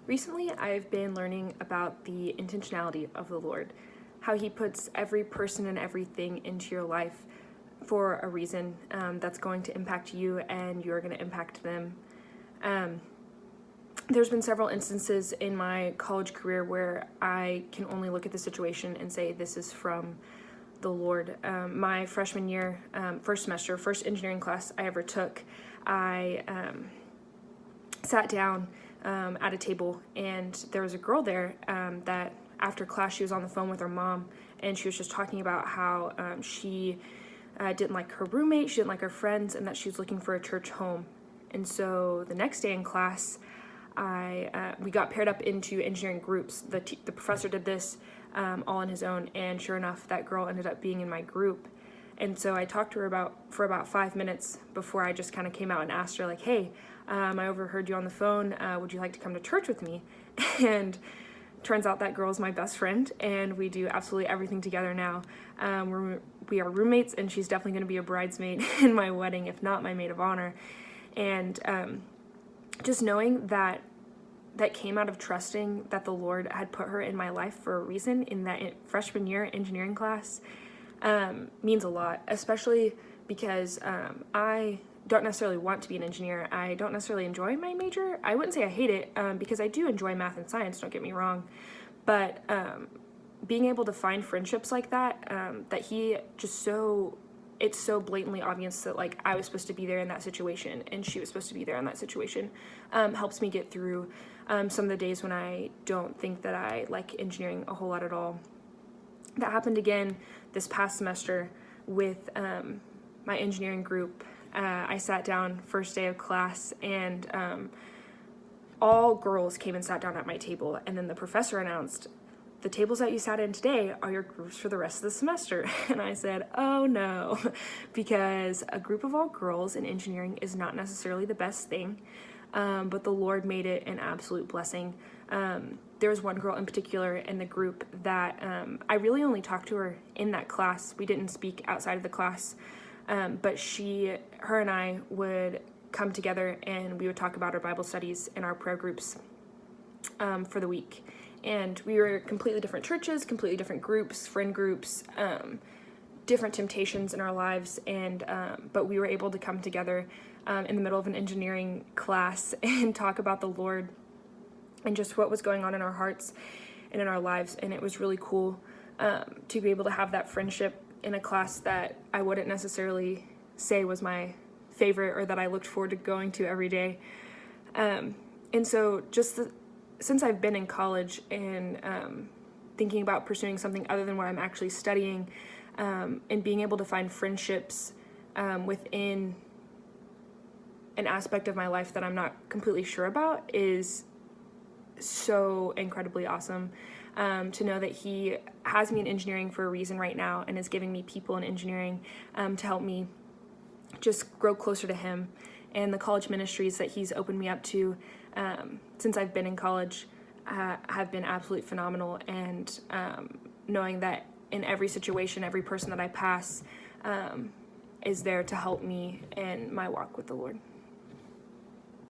Recently, I've been learning about the intentionality of the Lord, how He puts every person and everything into your life for a reason that's going to impact you and you're going to impact them. There's been several instances in my college career where I can only look at the situation and say this is from the Lord. My freshman year, first semester, first engineering class I ever took, I sat down at a table, and there was a girl there that after class she was on the phone with her mom, and she was just talking about how she didn't like her roommate, she didn't like her friends, and that she was looking for a church home. And so the next day in class, we got paired up into engineering groups. The professor did this all on his own, and sure enough, that girl ended up being in my group. And so I talked to her for about 5 minutes before I just kind of came out and asked her, like, hey, I overheard you on the phone. Would you like to come to church with me? And turns out that girl's my best friend, and we do absolutely everything together now. We are roommates, and she's definitely going to be a bridesmaid in my wedding, if not my maid of honor. And just knowing that came out of trusting that the Lord had put her in my life for a reason in that freshman year engineering class means a lot, especially because I don't necessarily want to be an engineer. I don't necessarily enjoy my major. I wouldn't say I hate it because I do enjoy math and science, don't get me wrong. But being able to find friendships like that, that he just it's so blatantly obvious that like I was supposed to be there in that situation and she was supposed to be there in that situation, helps me get through some of the days when I don't think that I like engineering a whole lot at all. That happened again this past semester with my engineering group. I sat down first day of class, and all girls came and sat down at my table, and then the professor announced, the tables that you sat in today are your groups for the rest of the semester. And I said, oh no, because a group of all girls in engineering is not necessarily the best thing, but the Lord made it an absolute blessing. There was one girl in particular in the group that I really only talked to her in that class. We didn't speak outside of the class, but her and I would come together and we would talk about our Bible studies and our prayer groups for the week. And we were completely different churches, completely different groups, friend groups, different temptations in our lives, and but we were able to come together in the middle of an engineering class and talk about the Lord and just what was going on in our hearts and in our lives. And it was really cool to be able to have that friendship in a class that I wouldn't necessarily say was my favorite or that I looked forward to going to every day. And so since I've been in college and thinking about pursuing something other than what I'm actually studying, and being able to find friendships within an aspect of my life that I'm not completely sure about is so incredibly awesome. To know that he has me in engineering for a reason right now and is giving me people in engineering to help me just grow closer to him. And the college ministries that he's opened me up to since I've been in college have been absolutely phenomenal. And knowing that in every situation, every person that I pass is there to help me in my walk with the Lord.